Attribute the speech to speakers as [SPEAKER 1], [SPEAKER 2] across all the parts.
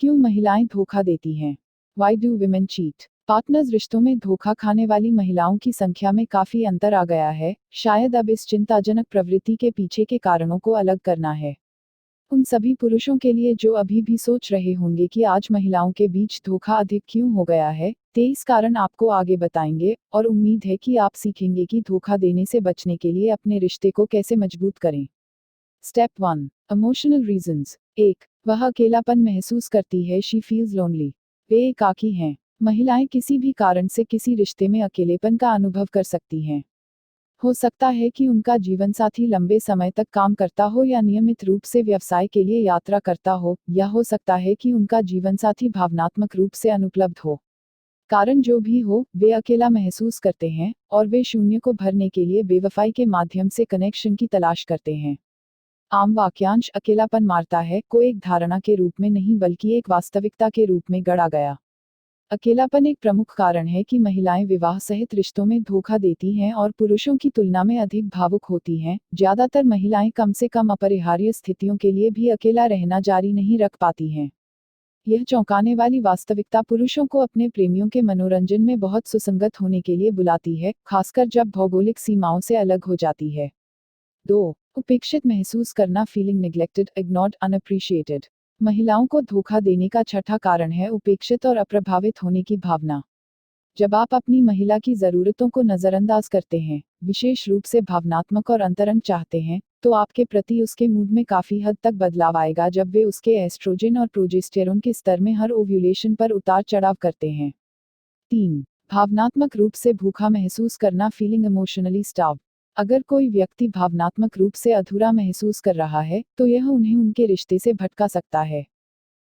[SPEAKER 1] क्यों महिलाएं धोखा देती हैं? Why do women cheat? Partners रिश्तों में धोखा खाने वाली महिलाओं की संख्या में काफी अंतर आ गया है। शायद अब इस चिंताजनक प्रवृत्ति के पीछे के कारणों को अलग करना है। उन सभी पुरुषों के लिए जो अभी भी सोच रहे होंगे कि आज महिलाओं के बीच धोखा अधिक क्यों हो गया है, 23 कारण आपको आगे बताएंगे और उम्मीद है कि आप सीखेंगे कि धोखा देने से बचने के लिए अपने रिश्ते को कैसे मजबूत करें। Step 1, emotional reasons. 1, वह अकेलापन महसूस करती है, शी फील्स लोनली। वे एकाकी हैं। महिलाएं किसी भी कारण से किसी रिश्ते में अकेलेपन का अनुभव कर सकती हैं। हो सकता है कि उनका जीवनसाथी लंबे समय तक काम करता हो या नियमित रूप से व्यवसाय के लिए यात्रा करता हो, या हो सकता है कि उनका जीवनसाथी भावनात्मक रूप से अनुपलब्ध हो। कारण जो भी हो, वे अकेला महसूस करते हैं और वे शून्य को भरने के लिए बेवफाई के माध्यम से कनेक्शन की तलाश करते हैं। आम वाक्यांश अकेलापन मारता है को एक धारणा के रूप में नहीं बल्कि एक वास्तविकता के रूप में गढ़ा गया। अकेलापन एक प्रमुख कारण है कि महिलाएं विवाह सहित रिश्तों में धोखा देती हैं और पुरुषों की तुलना में अधिक भावुक होती हैं। ज्यादातर महिलाएं कम से कम अपरिहार्य स्थितियों के लिए भी अकेला रहना जारी नहीं रख पाती हैं। यह चौंकाने वाली वास्तविकता पुरुषों को अपने प्रेमियों के मनोरंजन में बहुत सुसंगत होने के लिए बुलाती है, खासकर जब भौगोलिक सीमाओं से अलग हो जाती है। 2, उपेक्षित महसूस करना, फीलिंग नेग्लेक्टेड, इग्नोर्ड, अनअप्रिशिएटेड। महिलाओं को धोखा देने का छठा कारण है उपेक्षित और अप्रभावित होने की भावना। जब आप अपनी महिला की जरूरतों को नजरअंदाज करते हैं, विशेष रूप से भावनात्मक और अंतरंग चाहते हैं, तो आपके प्रति उसके मूड में काफी हद तक बदलाव आएगा जब वे उसके एस्ट्रोजन और प्रोजेस्टेरोन के स्तर में हर ओव्यूलेशन पर उतार चढ़ाव करते हैं। 3, भावनात्मक रूप से भूखा महसूस करना, फीलिंग इमोशनली स्टार्व्ड। अगर कोई व्यक्ति भावनात्मक रूप से अधूरा महसूस कर रहा है, तो यह उन्हें उनके रिश्ते से भटका सकता है।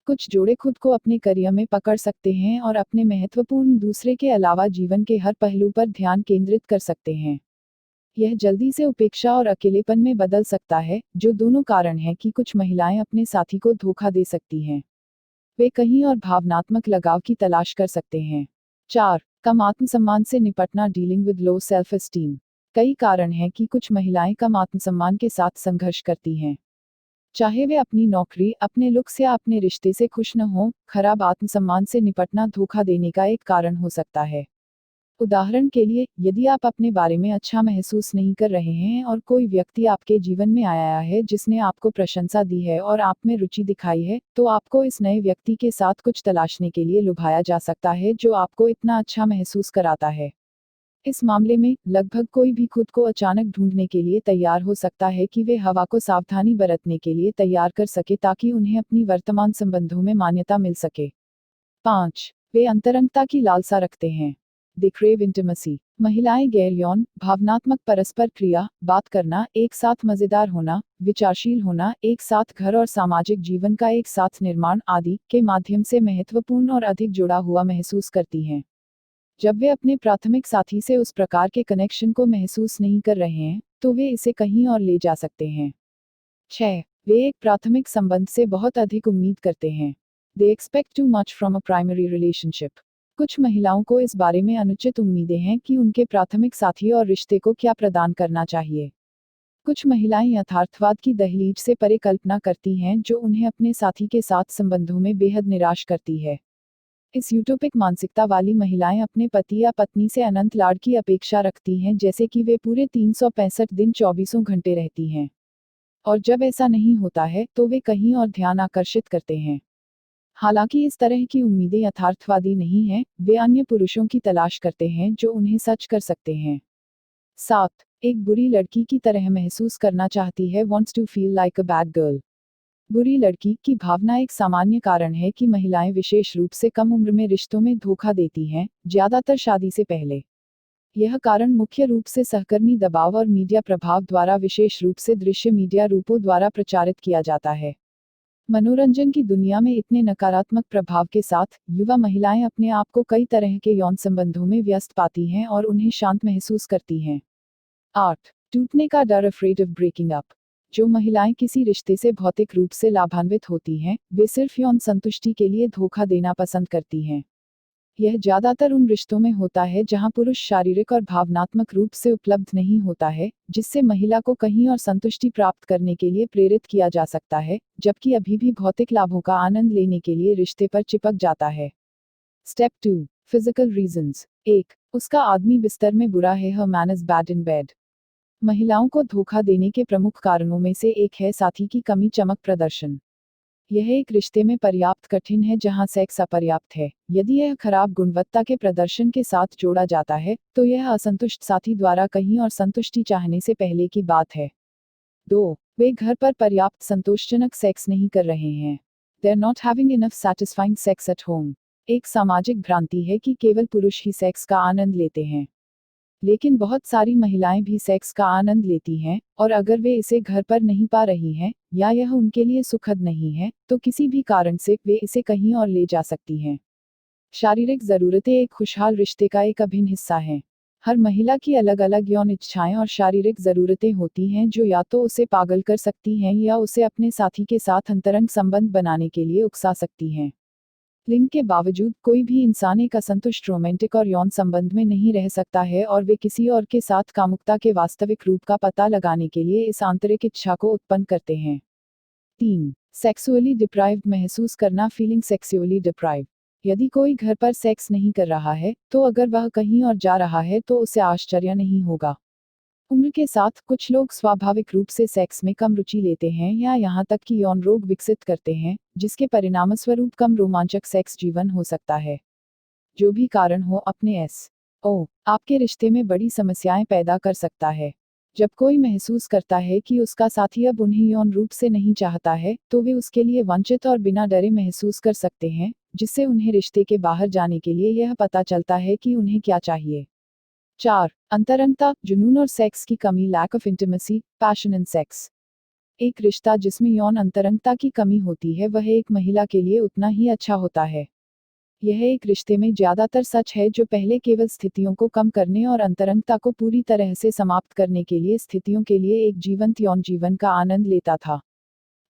[SPEAKER 1] कुछ जोड़े खुद को अपने करियर में पकड़ सकते हैं और अपने महत्वपूर्ण दूसरे के अलावा जीवन के हर पहलू पर ध्यान केंद्रित कर सकते हैं। यह जल्दी से उपेक्षा और अकेलेपन में बदल सकता है, जो दोनों कारण हैं कि कुछ महिलाएं अपने साथी को धोखा दे सकती हैं। वे कहीं और भावनात्मक लगाव की तलाश कर सकते हैं। 4, कम आत्मसम्मान से निपटना, dealing with low self esteem. कई कारण हैं कि कुछ महिलाएं कम आत्मसम्मान के साथ संघर्ष करती हैं। चाहे वे अपनी नौकरी, अपने लुक्स या अपने रिश्ते से खुश न हों, खराब आत्मसम्मान से निपटना धोखा देने का एक कारण हो सकता है। उदाहरण के लिए, यदि आप अपने बारे में अच्छा महसूस नहीं कर रहे हैं और कोई व्यक्ति आपके जीवन में आया है जिसने आपको प्रशंसा दी है और आप में रुचि दिखाई है, तो आपको इस नए व्यक्ति के साथ कुछ तलाशने के लिए लुभाया जा सकता है जो आपको इतना अच्छा महसूस कराता है। इस मामले में, लगभग कोई भी खुद को अचानक ढूंढने के लिए तैयार हो सकता है कि वे हवा को सावधानी बरतने के लिए तैयार कर सके ताकि उन्हें अपनी वर्तमान संबंधों में मान्यता मिल सके। 5, वे अंतरंगता की लालसा रखते हैं। They crave intimacy. महिलाएं गैर यौन, भावनात्मक परस्पर क्रिया, बात करना, एक साथ मजेदार होना, विचारशील होना, एक साथ घर और सामाजिक जीवन का एक साथ निर्माण आदि के माध्यम से महत्वपूर्ण और अधिक जुड़ा हुआ महसूस करती हैं। जब वे अपने प्राथमिक साथी से उस प्रकार के कनेक्शन को महसूस नहीं कर रहे हैं, तो वे इसे कहीं और ले जा सकते हैं। 6, वे एक प्राथमिक संबंध से बहुत अधिक उम्मीद करते हैं। They expect too much from a primary relationship. कुछ महिलाओं को इस बारे में अनुचित उम्मीदें हैं कि उनके प्राथमिक साथी और रिश्ते को क्या प्रदान करना चाहिए। कुछ महिलाएं यथार्थवाद की दहलीज से परे कल्पना करती हैं जो उन्हें अपने साथी के साथ संबंधों में बेहद निराश करती है। इस यूटोपिक मानसिकता वाली महिलाएं अपने पति या पत्नी से अनंत लाड़ की अपेक्षा रखती हैं, जैसे कि वे पूरे 365 दिन 24 घंटे रहती हैं। और जब ऐसा नहीं होता है, तो वे कहीं और ध्यान आकर्षित करते हैं। हालांकि इस तरह की उम्मीदें यथार्थवादी नहीं हैं, वे अन्य पुरुषों की तलाश करते हैं जो उन्हें सच कर सकते हैं। 7, एक बुरी लड़की की तरह महसूस करना चाहती है, wants to feel like a bad girl। बुरी लड़की की भावना एक सामान्य कारण है कि महिलाएं विशेष रूप से कम उम्र में रिश्तों में धोखा देती हैं, ज्यादातर शादी से पहले। यह कारण मुख्य रूप से सहकर्मी दबाव और मीडिया प्रभाव द्वारा, विशेष रूप से दृश्य मीडिया रूपों द्वारा प्रचारित किया जाता है। मनोरंजन की दुनिया में इतने नकारात्मक प्रभाव के साथ, युवा महिलाएं अपने आप को कई तरह के यौन संबंधों में व्यस्त पाती हैं और उन्हें शांत महसूस करती हैं। 8, टूटने का डर, अफ्रेड ऑफ ब्रेकिंग अप। जो महिलाएं किसी रिश्ते से भौतिक रूप से लाभान्वित होती हैं, वे सिर्फ यौन संतुष्टि के लिए धोखा देना पसंद करती हैं। यह ज्यादातर उन रिश्तों में होता है जहां पुरुष शारीरिक और भावनात्मक रूप से उपलब्ध नहीं होता है, जिससे महिला को कहीं और संतुष्टि प्राप्त करने के लिए प्रेरित किया जा सकता है, जबकि अभी भी भौतिक लाभों का आनंद लेने के लिए रिश्ते पर चिपक जाता है। Step 2, physical reasons. 1, उसका आदमी बिस्तर में बुरा है, हर man is bad in bed. महिलाओं को धोखा देने के प्रमुख कारणों में से एक है साथी की कमी, चमक, प्रदर्शन। यह एक रिश्ते में पर्याप्त कठिन है जहां सेक्स अपर्याप्त है। यदि यह खराब गुणवत्ता के प्रदर्शन के साथ जोड़ा जाता है, तो यह असंतुष्ट साथी द्वारा कहीं और संतुष्टि चाहने से पहले की बात है। 2, वे घर पर पर्याप्त संतोषजनक सेक्स नहीं कर रहे हैं। They are not having enough satisfying sex at home. एक सामाजिक भ्रांति है कि केवल पुरुष ही सेक्स का आनंद लेते हैं, लेकिन बहुत सारी महिलाएं भी सेक्स का आनंद लेती हैं, और अगर वे इसे घर पर नहीं पा रही हैं, या यह उनके लिए सुखद नहीं है, तो किसी भी कारण से वे इसे कहीं और ले जा सकती हैं। शारीरिक जरूरतें एक खुशहाल रिश्ते का एक अभिन्न हिस्सा हैं। हर महिला की अलग अलग यौन इच्छाएं और शारीरिक जरूरतें होती हैं जो या तो उसे पागल कर सकती हैं या उसे अपने साथी के साथ अंतरंग संबंध बनाने के लिए उकसा सकती हैं। लिंग के बावजूद कोई भी इंसान एक असंतुष्ट रोमांटिक और यौन संबंध में नहीं रह सकता है, और वे किसी और के साथ कामुकता के वास्तविक रूप का पता लगाने के लिए इस आंतरिक इच्छा को उत्पन्न करते हैं। 3, सेक्सुअली डिप्राइव्ड महसूस करना, फीलिंग सेक्सुअली डिप्राइव्ड। यदि कोई घर पर सेक्स नहीं कर रहा है, तो अगर वह कहीं और जा रहा है तो उसे आश्चर्य नहीं होगा। उम्र के साथ कुछ लोग स्वाभाविक रूप से सेक्स में कम रुचि लेते हैं या यहाँ तक कि यौन रोग विकसित करते हैं, जिसके परिणामस्वरूप कम रोमांचक सेक्स जीवन हो सकता है। जो भी कारण हो, अपने ओ आपके रिश्ते में बड़ी समस्याएं पैदा कर सकता है। जब कोई महसूस करता है कि उसका साथी अब उन्हें यौन रूप से नहीं चाहता है, तो वे उसके लिए वंचित और बिना डरे महसूस कर सकते हैं, जिससे उन्हें रिश्ते के बाहर जाने के लिए यह पता चलता है कि उन्हें क्या चाहिए। 4, अंतरंगता, जुनून और सेक्स की कमी, lack of intimacy, passion in sex. एक रिश्ता जिसमें यौन अंतरंगता की कमी होती है वह एक महिला के लिए उतना ही अच्छा होता है। यह एक रिश्ते में ज्यादातर सच है जो पहले केवल स्थितियों को कम करने और अंतरंगता को पूरी तरह से समाप्त करने के लिए स्थितियों के लिए एक जीवंत यौन जीवन का आनंद लेता था।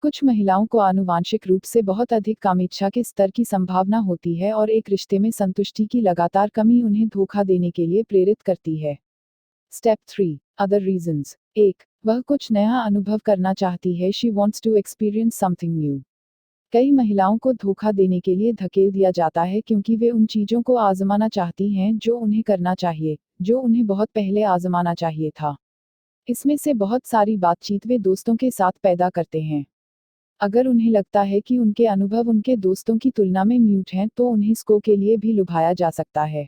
[SPEAKER 1] कुछ महिलाओं को आनुवांशिक रूप से बहुत अधिक कामेच्छा के स्तर की संभावना होती है, और एक रिश्ते में संतुष्टि की लगातार कमी उन्हें धोखा देने के लिए प्रेरित करती है। Step 3, other reasons. 1, वह कुछ नया अनुभव करना चाहती है, she wants to experience something new. कई महिलाओं को धोखा देने के लिए धकेल दिया जाता है क्योंकि वे उन चीजों को आजमाना चाहती हैं जो उन्हें करना चाहिए, जो उन्हें बहुत पहले आजमाना चाहिए था। इसमें से बहुत सारी बातचीत वे दोस्तों के साथ पैदा करते हैं। अगर उन्हें लगता है कि उनके अनुभव उनके दोस्तों की तुलना में म्यूट हैं, तो उन्हें स्को के लिए भी लुभाया जा सकता है।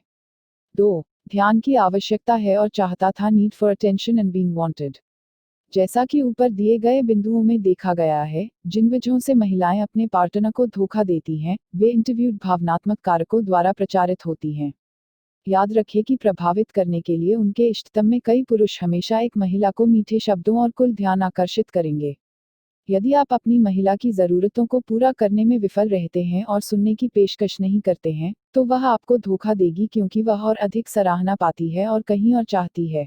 [SPEAKER 1] 2, ध्यान की आवश्यकता है और चाहता था, need for attention and being wanted. जैसा कि ऊपर दिए गए बिंदुओं में देखा गया है, जिन वजहों से महिलाएं अपने पार्टनर को धोखा देती हैं, वे इंटरव्यूड भावनात्मक कारकों द्वारा प्रचारित होती हैं। याद रखें कि प्रभावित करने के लिए उनके इष्टतम में कई पुरुष हमेशा एक महिला को मीठे शब्दों और कुल ध्यान आकर्षित करेंगे। यदि आप अपनी महिला की ज़रूरतों को पूरा करने में विफल रहते हैं और सुनने की पेशकश नहीं करते हैं, तो वह आपको धोखा देगी क्योंकि वह और अधिक सराहना पाती है और कहीं और चाहती है।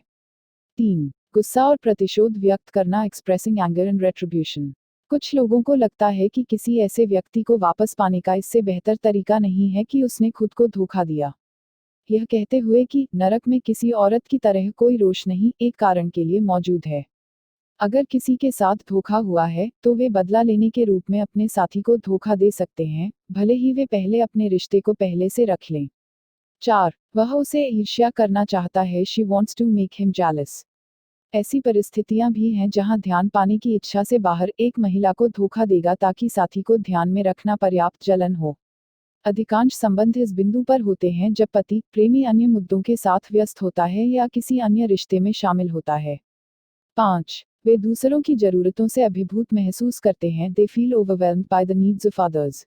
[SPEAKER 1] 3, गुस्सा और प्रतिशोध व्यक्त करना, एक्सप्रेसिंग एंगर एंड रेट्रिब्यूशन। कुछ लोगों को लगता है कि किसी ऐसे व्यक्ति को वापस पाने का इससे बेहतर तरीका नहीं है कि उसने खुद को धोखा दिया। यह कहते हुए कि नरक में किसी औरत की तरह कोई रोष नहीं, एक कारण के लिए मौजूद है। अगर किसी के साथ धोखा हुआ है, तो वे बदला लेने के रूप में अपने साथी को धोखा दे सकते हैं, भले ही वे पहले अपने रिश्ते को पहले से रख लें। 4, वह उसे ईर्ष्या करना चाहता है, she wants to make him jealous. ऐसी परिस्थितियां भी हैं जहां ध्यान पाने की इच्छा से बाहर एक महिला को धोखा देगा ताकि साथी को ध्यान में रखना पर्याप्त जलन हो। अधिकांश संबंध इस बिंदु पर होते हैं जब पति, प्रेमी अन्य मुद्दों के साथ व्यस्त होता है या किसी अन्य रिश्ते में शामिल होता है। 5, वे दूसरों की जरूरतों से अभिभूत महसूस करते हैं, they feel overwhelmed by the needs of others.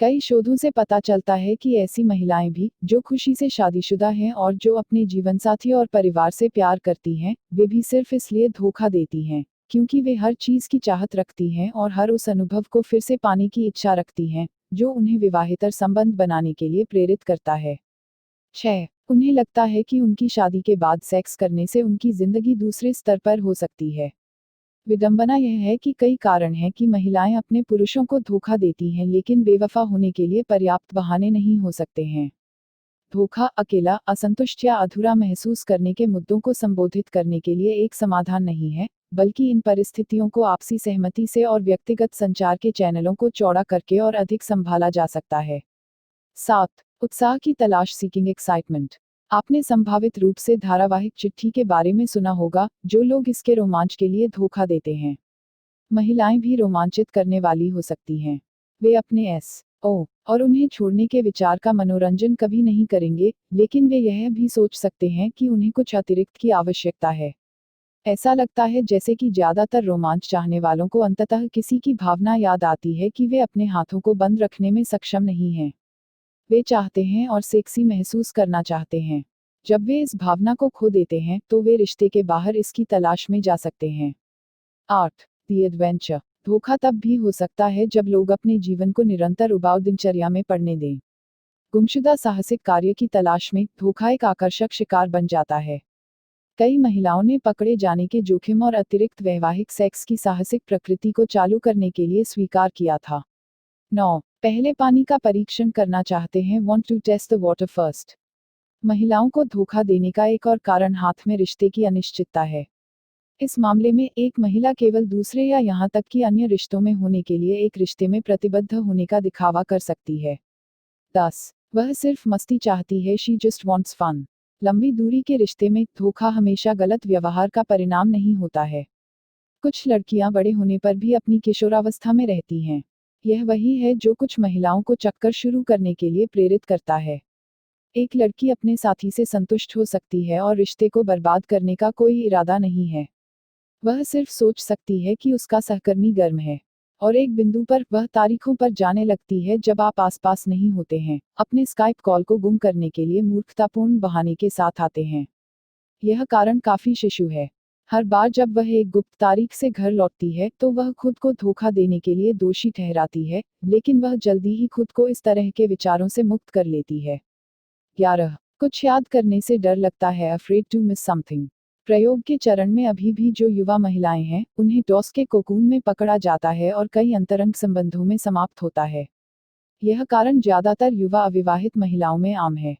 [SPEAKER 1] कई शोधों से पता चलता है कि ऐसी महिलाएं भी, जो खुशी से शादीशुदा हैं और जो अपने जीवनसाथी और परिवार से प्यार करती हैं, वे भी सिर्फ इसलिए धोखा देती हैं क्योंकि वे हर चीज की चाहत रखती हैं और हर उस अनुभव को फिर से पाने की इच्छा रखती हैं जो उन्हें विवाहेतर संबंध बनाने के लिए प्रेरित करता है। 6, उन्हें लगता है कि उनकी शादी के बाद सेक्स करने से उनकी जिंदगी दूसरे स्तर पर हो सकती है। विडंबना यह है कि कई कारण हैं कि महिलाएं अपने पुरुषों को धोखा देती हैं, लेकिन बेवफा होने के लिए पर्याप्त बहाने नहीं हो सकते हैं। धोखा अकेला, असंतुष्ट या अधूरा महसूस करने के मुद्दों को संबोधित करने के लिए एक समाधान नहीं है, बल्कि इन परिस्थितियों को आपसी सहमति से और व्यक्तिगत संचार के चैनलों को चौड़ा करके और अधिक संभाला जा सकता है। 7. उत्साह की तलाश, सीकिंग एक्साइटमेंट। आपने संभावित रूप से धारावाहिक चिट्ठी के बारे में सुना होगा, जो लोग इसके रोमांच के लिए धोखा देते हैं। महिलाएं भी रोमांचित करने वाली हो सकती हैं। वे अपने एस.ओ. और उन्हें छोड़ने के विचार का मनोरंजन कभी नहीं करेंगे, लेकिन वे यह भी सोच सकते हैं कि उन्हें कुछ अतिरिक्त की आवश्यकता है। ऐसा लगता है जैसे कि ज्यादातर रोमांच चाहने वालों को अंततः किसी की भावना याद आती है कि वे अपने हाथों को बंद रखने में सक्षम नहीं हैं। वे चाहते हैं और सेक्सी महसूस करना चाहते हैं। जब वे इस भावना को खो देते हैं तो वे रिश्ते के बाहर इसकी तलाश में जा सकते हैं। 8. दी एडवेंचर। धोखा तब भी हो सकता है जब लोग अपने जीवन को निरंतर उबाऊ दिनचर्या में पड़ने दें। गुमशुदा साहसिक कार्य की तलाश में धोखा एक आकर्षक शिकार बन जाता है। कई महिलाओं ने पकड़े जाने के जोखिम और अतिरिक्त वैवाहिक सेक्स की साहसिक प्रकृति को चालू करने के लिए स्वीकार किया था। 9. पहले पानी का परीक्षण करना चाहते हैं, want to test the water first। महिलाओं को धोखा देने का एक और कारण हाथ में रिश्ते की अनिश्चितता है। इस मामले में एक महिला केवल दूसरे या यहां तक कि अन्य रिश्तों में होने के लिए एक रिश्ते में प्रतिबद्ध होने का दिखावा कर सकती है। 10. वह सिर्फ मस्ती चाहती है, she just wants fun। लंबी दूरी के रिश्ते में धोखा हमेशा गलत व्यवहार का परिणाम नहीं होता है। कुछ लड़कियां बड़े होने पर भी अपनी किशोरावस्था में रहती हैं। यह वही है जो कुछ महिलाओं को चक्कर शुरू करने के लिए प्रेरित करता है। एक लड़की अपने साथी से संतुष्ट हो सकती है और रिश्ते को बर्बाद करने का कोई इरादा नहीं है। वह सिर्फ सोच सकती है कि उसका सहकर्मी गर्म है, और एक बिंदु पर वह तारीखों पर जाने लगती है जब आप आसपास नहीं होते हैं, अपने स्काइप कॉल को गुम करने के लिए मूर्खतापूर्ण बहाने के साथ आते हैं। यह कारण काफी शिशु है। हर बार जब वह एक गुप्त तारीख से घर लौटती है तो वह खुद को धोखा देने के लिए दोषी ठहराती है, लेकिन वह जल्दी ही खुद को इस तरह के विचारों से मुक्त कर लेती है। 11. कुछ याद करने से डर लगता है, अफ्रेड टू मिस समथिंग। प्रयोग के चरण में अभी भी जो युवा महिलाएं हैं, उन्हें डॉस के कोकून में पकड़ा जाता है और कई अंतरंग संबंधों में समाप्त होता है। यह कारण ज्यादातर युवा अविवाहित महिलाओं में आम है।